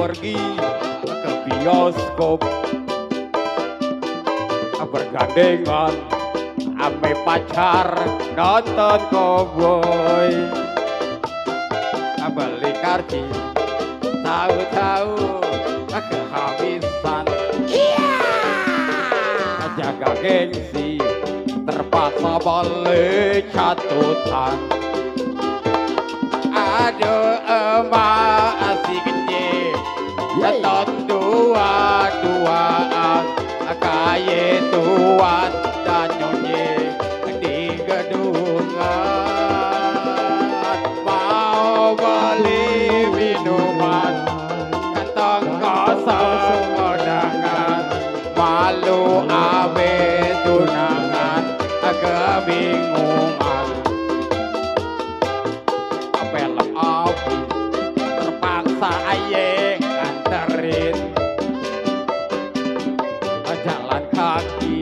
pergi ke bioskop bergandengan ame pacar nonton cowboy beli karcis tahu-tahu kehabisan jaga gengsi terpaksa beli catutan aduh emak si gede nonton dua-duaan kaya tuan dan nyonya di gedungan mau beli minuman kantong kosong kondangan malu abe tunangan kebingungan film abis terpaksa aye nganterin jalan kaki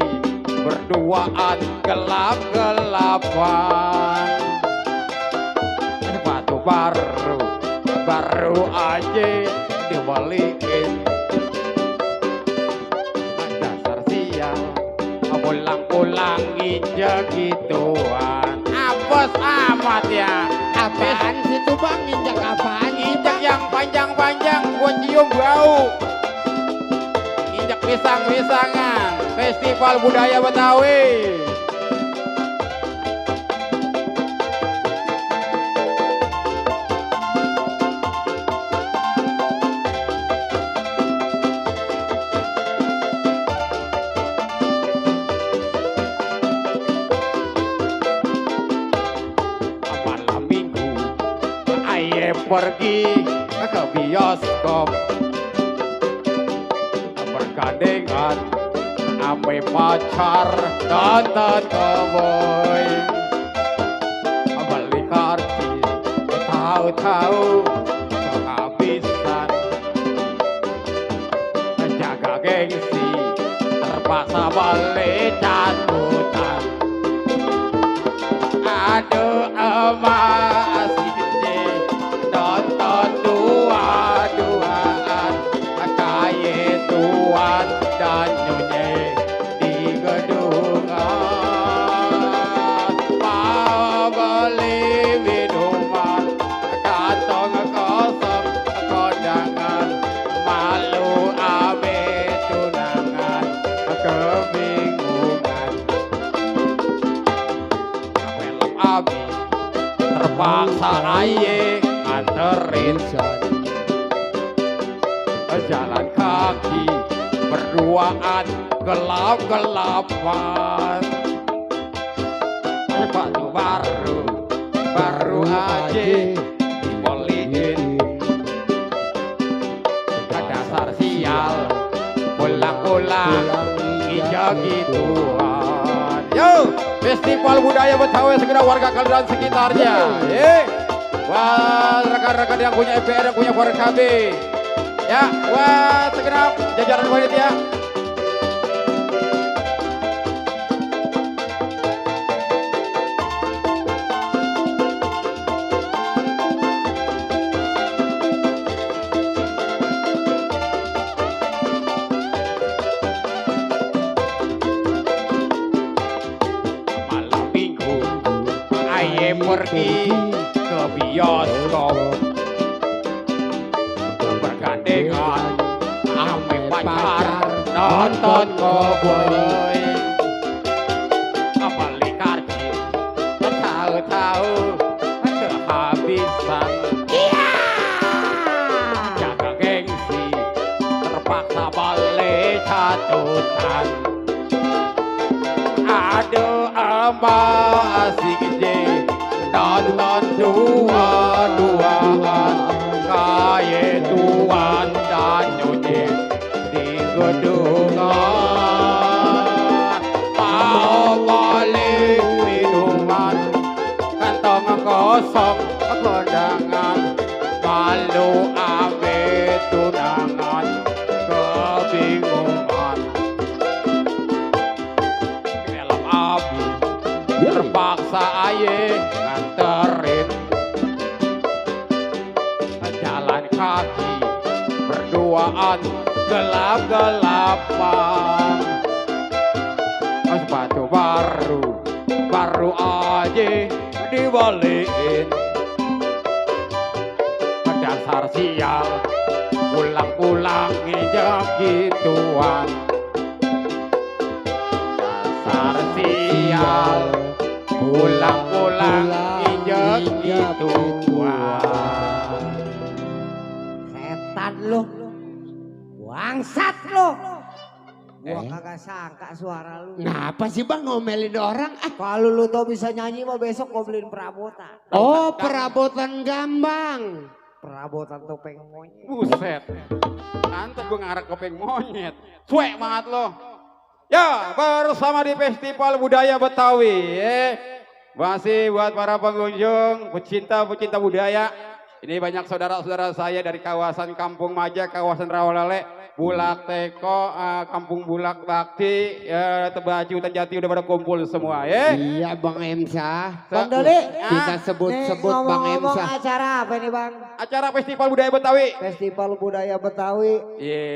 berduaan gelap-gelapan sepatu baru aja dibalikin dasar sial pulang-pulang injek gituan apes amat ya Apaan situ bang? Injak apaan? injek yang panjang-panjang gua cium bau injak pisang-pisangan Festival Budaya Betawi. Malam minggu aye pergi ke bioskop bergandengan ame pacar nonton cowboy beli karcis tahu-tahu kehabisan jaga gengsi terpaksa beli catutan aduh emak si gede nonton dua-duaan kaya tuan dan nyonya di gedungan mau beli minuman kantong kosong kondangan malu abe tunangan kebingungan film abis terpaksa aye nganterin jalan kaki berduaan gelap-gelapan sepatu baru aja dibeliin dasar sial pulang-pulang injak gituan yo Festival Budaya Betawi segera warga kalian sekitarnya wah rekan-rekan yang punya EPR yang punya KB ya wah segera jajaran panitia malam minggu aye pergi ke bioskop bergandengan ame pacar nonton cowboy beli karcis tahu-tahu kehabisan jaga gengsi terpaksa beli catutan aduh emak si gede nonton dua-duaan kaya tuan dan nyonya di gedungan mau beli minuman kantong kosong kondangan malu abe tunangan kebingungan film abis terpaksa aye nganterin jalan kaki berdua tuaan gelap-gelapan. Oh, sepatu baru aja dibalikin. Dasar sial, pulang-pulang injak gituan. Dasar sial, pulang-pulang injak gituan. Setan lu. Bangsat lu. Gua kagak sangka suara lu. Ngapa sih bang ngomelin orang? Kalau lu tau bisa nyanyi mah besok gua beliin perabotan. Oh perabotan gambang. Perabotan topeng monyet. Buset. Nanti gue ngarek kopeng monyet. Cuek banget lo. Ya, bersama di Festival Budaya Betawi. Masih buat para pengunjung, pecinta budaya. Ini banyak saudara-saudara saya dari kawasan Kampung Maja, kawasan Rawalele, Bulak Teko, Kampung Bulak Bakti, Tebaci, Hutan Jati udah pada kumpul semua ya. Iya Bang Emsah. Bang Doli. Kita sebut-sebut Bang Ngomong-ngomong Emsah. acara apa nih Bang? Acara Festival Budaya Betawi. Festival Budaya Betawi. Iya.